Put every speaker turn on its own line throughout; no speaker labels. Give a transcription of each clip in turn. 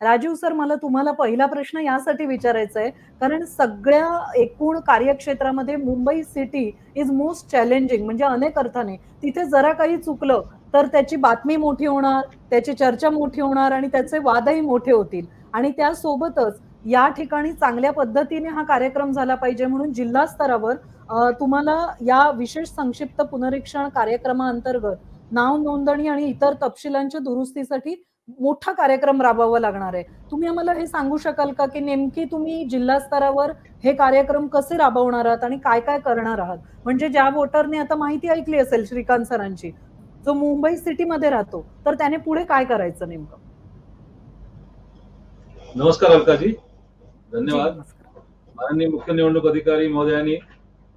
Rajiv sir, मला तुम्हाला पहिला प्रश्न यासाठी विचारायचा आहे, कारण सगळ्या एकूण कार्यक्षेत्रामध्ये Mumbai city is most challenging म्हणजे अनेक अर्थाने. तिथे जरा काही चुकलं, तर त्याची बातमी मोठी होणार, त्याची चर्चा मोठी होणार आणि त्याचे वादही मोठे होतील. आणि त्यासोबतच या ठिकाणी चांगल्या पद्धतीने हा कार्यक्रम झाला पाहिजे म्हणून जिल्हा स्तरावर तुम्हाला या विशेष संक्षिप्त पुनरीक्षण कार्यक्रमाअंतर्गत नाव नोंदणी आणि इतर तपशिलांच्या दुरुस्तीसाठी मोठा कार्यक्रम राबवावा लागणार आहे. तुम्ही आम्हाला हे सांगू शकाल का, की नेमकी तुम्ही जिल्हा स्तरावर हे कार्यक्रम कसे राबवणार आहात आणि काय-काय करणार आहात? म्हणजे ज्या वोटरने आता माहिती ऐकली असेल श्रीकांत सरांची, जो मुंबई सिटीमध्ये राहतो, तर त्याने पुढे काय करायचं नेमकं?
नमस्कार अलकाजी,
जी,
धन्यवाद.
नमस्कार.
माननीय मुख्य निवडणूक अधिकारी महोदयांनी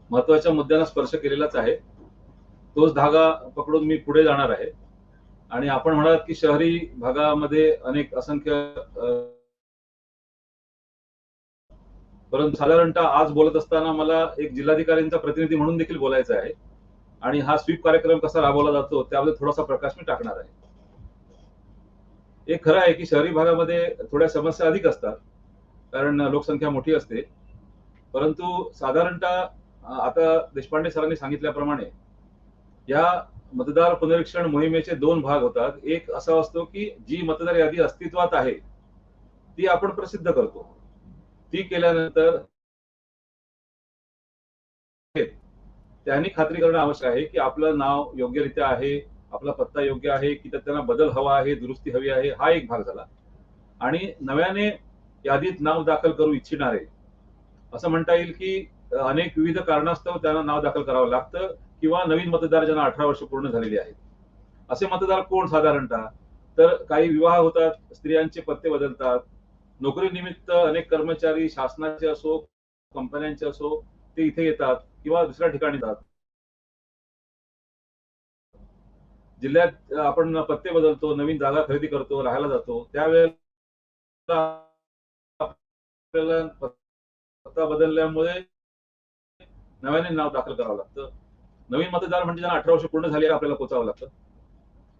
महत्वाच्या मुद्द्यांना स्पर्श केलेलाच आहे. तोच धागा पकडून मी पुढे जाणार आहे. आणि आपण म्हणालात की शहरी भागामध्ये अनेक असंख्य परंतु साधारणतः आज बोलत असताना मला एक जिल्हाधिकाऱ्यांचा प्रतिनिधी म्हणून देखील बोलायचं आहे. आणि हा स्वीप कार्यक्रम कसा राबवला जातो त्याबद्दल थोडासा प्रकाश मी टाकणार आहे. हे खरं आहे की शहरी भागामध्ये थोड्या समस्या अधिक असतात, कारण लोकसंख्या मोठी असते. परंतु साधारणतः आता देशपांडे सरांनी सांगितल्याप्रमाणे या मतदार पुनरीक्षण मोहिमेचे 2 भाग होतात. एक असा असतो की जी मतदार यादी अस्तित्वात आहे ती आपण प्रसिद्ध करतो. ती केल्यानंतर त्यांनी खात्री करणं आवश्यक आहे की आपलं नाव योग्यरित्या आहे, आपला पत्ता योग्य आहे की त्यांना बदल हवा आहे, दुरुस्ती हवी आहे, हा एक भाग झाला. आणि नव्याने यादीत नाव दाखल करू इच्छिणारे असं म्हणता येईल की अनेक विविध कारणास्तव त्यांना नाव दाखल करावं लागतं किंवा नवीन मतदार ज्यांना 18 वर्ष पूर्ण झालेली आहेत. असे मतदार कोण साधारणतः? तर काही विवाह होतात, स्त्रियांचे पत्ते बदलतात, नोकरीनिमित्त अनेक कर्मचारी शासनाचे असो, कंपन्यांचे असो, ते इथे येतात किंवा दुसऱ्या ठिकाणी जातात. जिल्ह्यात आपण पत्ते बदलतो, नवीन जागा खरेदी करतो, राहायला जातो. त्यावेळेला आपल्याला पत्ता बदलल्यामुळे नव्याने नाव दाखल करावं लागतं. नवीन मतदार म्हणजे ज्यांना 18 वर्ष पूर्ण झाली आपल्याला पोहोचावं लागतं.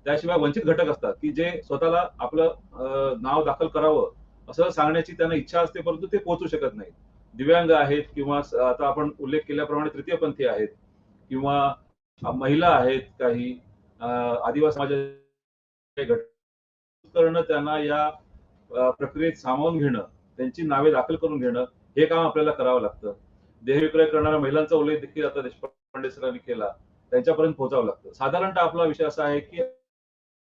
त्याशिवाय वंचित घटक असतात की जे स्वतःला आपलं नाव दाखल करावं असं सांगण्याची त्यांना इच्छा असते, परंतु ते पोहोचू शकत नाहीत. दिव्यांग आहेत किंवा आता आपण उल्लेख केल्याप्रमाणे तृतीयपंथी आहेत किंवा महिला आहेत, काही आदिवासी समाजाचे घटक करणं, त्यांना या प्रक्रियेत सामावून घेणं, त्यांची नावे दाखल करून घेणं, हे काम आपल्याला करावं लागतं. देहविक्रय करणाऱ्या महिलांचा उल्लेख देखील आता देशपांडे सरांनी केला, त्यांच्यापर्यंत पोहोचावं लागतं. साधारणतः आपला विषय असा आहे की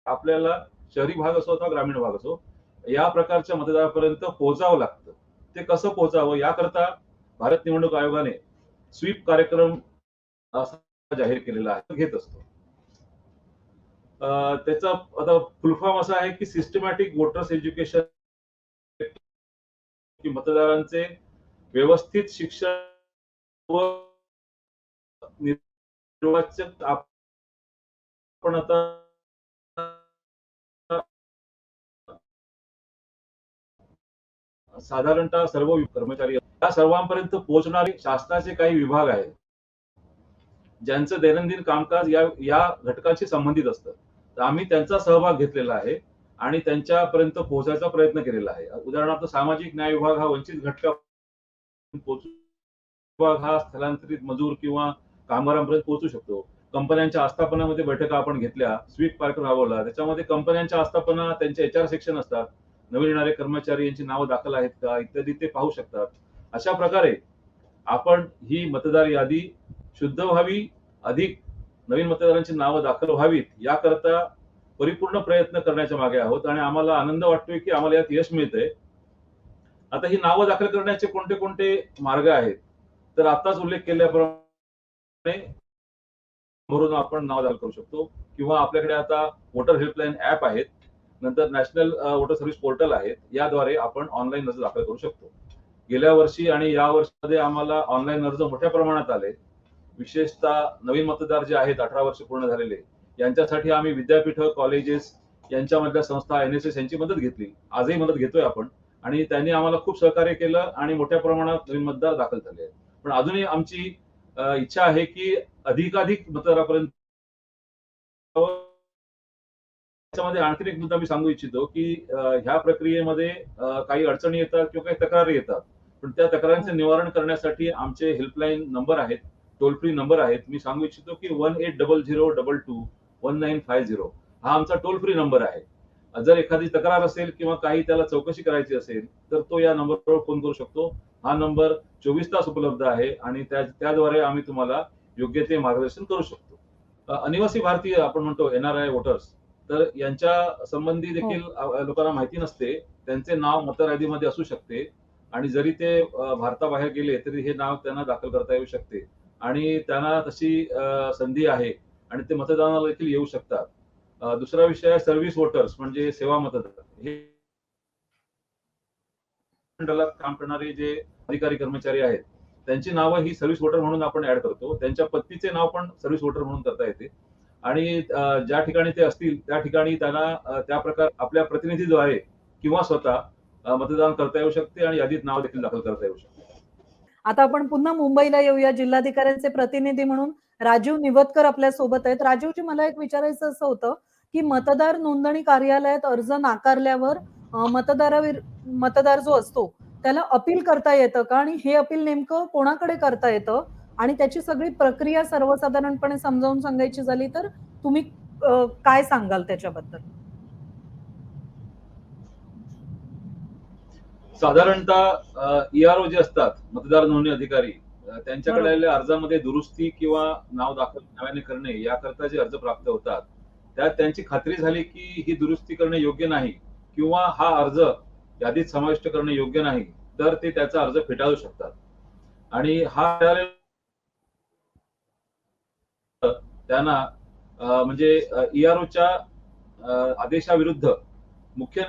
आपल्याला शहरी भाग असो अथवा ग्रामीण भाग असो, या प्रकारच्या मतदारापर्यंत पोहोचावं लागतं. ते कसं पोहोचावं याकरता भारत निवडणूक आयोगाने स्वीप कार्यक्रम असा जाहीर केलेला आहे, घेत असतो. त्याचा आता फुलफॉर्म असा आहे की सिस्टमॅटिक वोटर्स एज्युकेशन, की मतदारांचे व्यवस्थित शिक्षण व निर्वाचक आपण आता साधारणतः सर्व कर्मचारी या सर्वांपर्यंत पोहोचणारे शासनाचे काही विभाग आहेत, ज्यांचं दैनंदिन कामकाज या घटकाशी संबंधित असतं. तर आम्ही त्यांचा सहभाग घेतलेला आहे आणि त्यांच्यापर्यंत पोहोचायचा प्रयत्न केलेला आहे. उदाहरणार्थ सामाजिक न्याय विभाग हा वंचित घटकापर्यंत पोहोचू, विभाग हा स्थलांतरित मजूर किंवा कामगारांपर्यंत पोहोचू शकतो. कंपन्यांच्या आस्थापनामध्ये बैठका आपण घेतल्या, स्वीप कार्यक्रम राबवला, त्याच्यामध्ये कंपन्यांच्या आस्थापना, त्यांचे HR सेक्शन असतात, नवीन येणारे कर्मचारी यांची नावं दाखल आहेत का इत्यादी ते पाहू शकतात. अशा प्रकारे आपण ही मतदार यादी शुद्ध व्हावी, अधिक नवीन मतदारांची नावं दाखल व्हावीत याकरता परिपूर्ण प्रयत्न करण्याच्या मागे आहोत आणि आम्हाला आनंद वाटतोय की आम्हाला यात यश मिळतंय. आता ही नावं दाखल करण्याचे कोणते कोणते मार्ग आहेत, तर आताच उल्लेख केल्याप्रमाणे भरून आपण नाव दाखल करू शकतो किंवा आपल्याकडे आता वोटर हेल्पलाईन ऍप आहेत, नंतर नॅशनल वोटर सर्व्हिस पोर्टल आहेत, याद्वारे आपण ऑनलाईन अर्ज दाखल करू शकतो. गेल्या वर्षी आणि या वर्षामध्ये आम्हाला ऑनलाईन अर्ज मोठ्या प्रमाणात आले. विशेषतः नवीन मतदार जे आहेत 18 वर्ष पूर्ण झालेले, यांच्यासाठी आम्ही विद्यापीठ, कॉलेजेस यांच्यामधल्या संस्था, NSS यांची मदत घेतली. आजही मदत घेतोय आपण आणि त्यांनी आम्हाला खूप सहकार्य केलं आणि मोठ्या प्रमाणात नवीन मतदार दाखल झाले आहेत. पण अजूनही आमची इच्छा आहे की अधिकाधिक मतदारापर्यंत त्याच्यामध्ये आणखीन एक मुद्दा मी सांगू इच्छितो, की ह्या प्रक्रियेमध्ये काही अडचणी येतात किंवा काही तक्रारी येतात. पण त्या तक्रारींचे निवारण करण्यासाठी आमचे हेल्पलाईन नंबर आहेत, टोल फ्री नंबर आहेत. मी सांगू इच्छितो, की 1800221950 हा आमचा टोल फ्री नंबर आहे. जर एखादी तक्रार असेल किंवा काही त्याला चौकशी करायची असेल, तर तो या नंबरवर फोन करू शकतो. हा नंबर 24 तास उपलब्ध आहे आणि त्याद्वारे आम्ही तुम्हाला योग्य ते मार्गदर्शन करू शकतो. अनिवासी भारतीय आपण म्हणतो एन-आर-आय वोटर्स, तर यांच्या संबंधी
हो.
देखील लोकांना माहिती नसते. त्यांचे नाव मतदार यादीमध्ये असू शकते आणि जरी ते भारताबाहेर गेले तरी हे नाव त्यांना दाखल करता येऊ शकते आणि त्यांना तशी संधी आहे आणि ते मतदानाला देखील येऊ शकतात. दुसरा विषय आहे सर्व्हिस वोटर्स म्हणजे सेवा मतदार. हे मंडळात काम करणारे जे अधिकारी कर्मचारी आहेत, त्यांची नावं ही सर्व्हिस वोटर म्हणून आपण ऍड करतो. त्यांच्या पत्नीचे नाव पण सर्व्हिस वोटर म्हणून करता येते आणि ज्या ठिकाणी ते असतील त्या ठिकाणी त्यांना त्या प्रकार आपल्या प्रतिनिधीद्वारे किंवा स्वतः मतदान करता येऊ शकते आणि यादीत नाव देखील दाखल करता येऊ शकते.
आता आपण पुन्हा मुंबईला येऊया. जिल्हाधिकाऱ्यांचे प्रतिनिधी म्हणून राजीव निवतकर आपल्या सोबत आहेत. राजीवजी, मला एक विचारायचं असं होतं, की मतदार नोंदणी कार्यालयात अर्ज नाकारल्यावर मतदार जो असतो त्याला अपील करता येतं का? आणि हे अपील नेमकं कोणाकडे करता येतं? आणि त्याची सगळी प्रक्रिया सर्वसाधारणपणे समजावून सांगायची झाली तर तुम्ही काय सांगाल त्याच्याबद्दल?
साधारणतः ई-आर-ओ जे असतात, मतदार नोंदणी अधिकारी, त्यांच्याकडे
बरोबर.
आलेल्या अर्जामध्ये दुरुस्ती किंवा नाव दाखल नव्याने करणे याकरता जे अर्ज प्राप्त होतात, त्यात त्यांची खात्री झाली की ही दुरुस्ती करणे योग्य नाही किंवा हा अर्ज यादीत समाविष्ट करणे योग्य नाही, तर ते त्याचा अर्ज फेटाळू शकतात. आणि हा त्यांना म्हणजे ई-आर-ओच्या आदेशाविरुद्ध मुख्य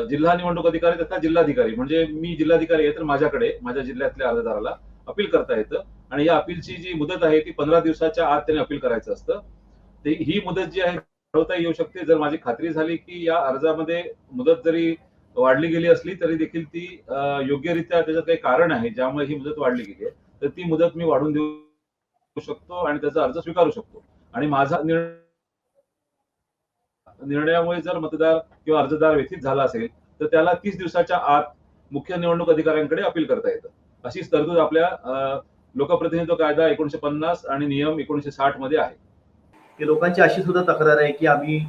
जिल्हा निवडणूक अधिकारी तथा जिल्हाधिकारी म्हणजे मी जिल्हाधिकारी आहे तर माझ्याकडे माझ्या जिल्ह्यातल्या अर्जदाराला अपील करता येतं आणि या अपीलची जी मुदत आहे ती 15 दिवसाच्या आत त्याने अपील करायचं असतं. ही मुदत जी आहे वाढवता येऊ शकते जर माझी खात्री झाली की या अर्जामध्ये मुदत जरी वाढली गेली असली तरी देखील ती योग्यरित्या त्याच्यात काही कारण आहे ज्यामुळे ही मुदत वाढली गेली आहे. तर ती मुदत मी वाढवून देऊ शकतो आणि त्याचा अर्ज स्वीकारू शकतो आणि माझा निर्णयामुळे जर मतदार किंवा अर्जदार व्यथित झाला असेल तर त्याला 30 दिवसाच्या आत मुख्य निवडणूक अधिकाऱ्यांकडे अपील करता येतं. अशी तरतूद आपल्या लोकप्रतिनिधित्व कायदा 1950 आणि नियम 1960 मध्ये आहे.
की लोकांची अशी सुद्धा तक्रार आहे की आम्ही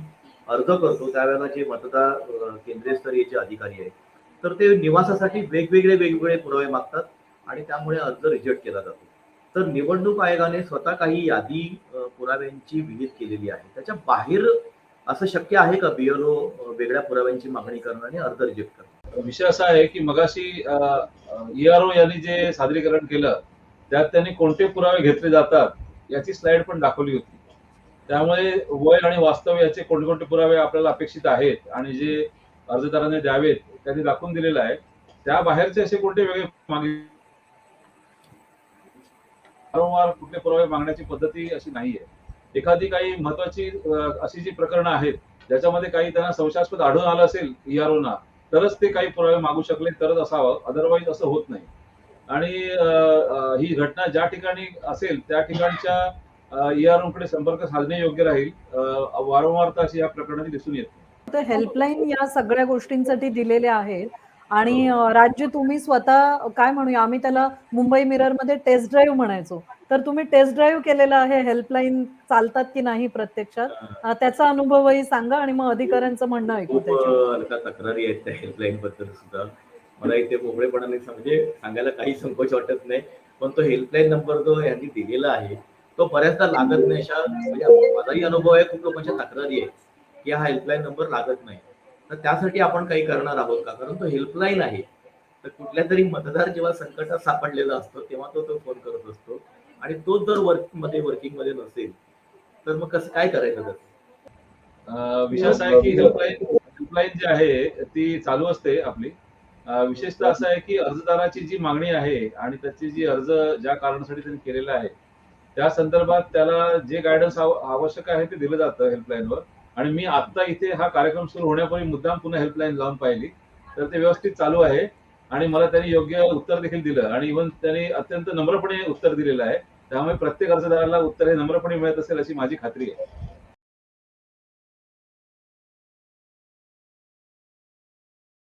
अर्ज करतो त्यावेळेला जे मतदार केंद्रस्तरीय जे अधिकारी आहेत तर ते निवासासाठी वेगवेगळे पुरावे मागतात आणि त्यामुळे अर्ज रिजेक्ट केला जातो. तर निवडणूक आयोगाने स्वतः काही यादी पुराव्यांची विहित केलेली आहे. त्याच्या बाहेर असं शक्य आहे का बीएलओ वेगळ्या पुराव्यांची मागणी करणं आणि अर्ज रिजेक्ट करणं?
विषय असा आहे की मगाशी ई-आर-ओ यांनी जे सादरीकरण केलं त्यात त्यांनी कोणते पुरावे घेतले जातात याची स्लाइड पण दाखवली होती. त्यामुळे वय आणि वास्तव याचे कोणते पुरावे आपल्याला अपेक्षित आहेत आणि जे अर्जदारांनी द्यावेत त्यांनी दाखवून दिलेलं आहे. त्या बाहेरचे असे कोणते वेगळे वारंवार कुठले पुरावे मागण्याची पद्धती अशी नाहीये. एखादी काही महत्वाची अशी जी प्रकरणं आहेत ज्याच्यामध्ये काही त्यांना संशयास्पद आढळून आलं असेल ई-आर-ओना तरच ते काही पुरावे मागू शकले तरच असावं, अदरवाईज असं होत नाही. आणि ही घटना ज्या ठिकाणी असेल त्या ठिकाणच्या ई-आर-ओकडे संपर्क साधणे योग्य राहील. वारंवार तर अशी या प्रकरणाची दिसून येत नाही.
तर हेल्पलाईन या सगळ्या गोष्टींसाठी दिलेल्या आहेत आणि राज्य तुम्ही स्वतः काय म्हणूया आम्ही त्याला मुंबई मिररमध्ये टेस्ट ड्राईव्ह म्हणायचो. तर तुम्ही टेस्ट ड्राईव्ह केलेला आहे हेल्पलाईन चालतात की नाही प्रत्यक्षात त्याचा अनुभवही सांगा आणि मग अधिकाऱ्यांचं म्हणणं ऐकू त्याच्यावर.
खूप तक्रारी आहेत त्या हेल्पलाईन बद्दल सुद्धा. मला इथे मोकळेपणाने म्हणजे सांगायला काही संकोच वाटत नाही. पण तो हेल्पलाईन नंबर जो यांनी दिलेला आहे तो बऱ्याचदा लागत नाही. अशा म्हणजे माझाही अनुभव आहे, खूप लोकांच्या तक्रारी आहे की हा हेल्पलाईन नंबर लागत नाही. तर त्यासाठी आपण काही करणार आहोत का? कारण तो हेल्पलाईन आहे. तर कुठल्या तरी मतदार जेव्हा संकटात सापडलेला असतो तेव्हा तो फोन करत असतो आणि तो जर वर्किंग मध्ये नसेल तर मग कसं काय करायचं त्याचं?
विषय असा आहे की हेल्पलाईन जी आहे ती चालू असते आपली. विशेषतः असं आहे की अर्जदाराची जी मागणी आहे आणि त्याची जी अर्ज ज्या कारणासाठी त्यांनी केलेला आहे त्या संदर्भात त्याला जे गायडन्स आवश्यक आहे ते दिलं जातं हेल्पलाईनवर. आणि मी आता इथे हा कार्यक्रम सुरू होण्यापूर्वी मुद्दाम पुन्हा हेल्पलाईन लावून पाहिली तर ते व्यवस्थित चालू आहे आणि मला त्यांनी योग्य उत्तर देखील दिलं आणि इव्हन त्यांनी अत्यंत नम्रपणे उत्तर दिलेलं आहे. त्यामुळे प्रत्येक अर्जदाराला उत्तर हे नम्रपणे मिळत असेल अशी माझी खात्री आहे.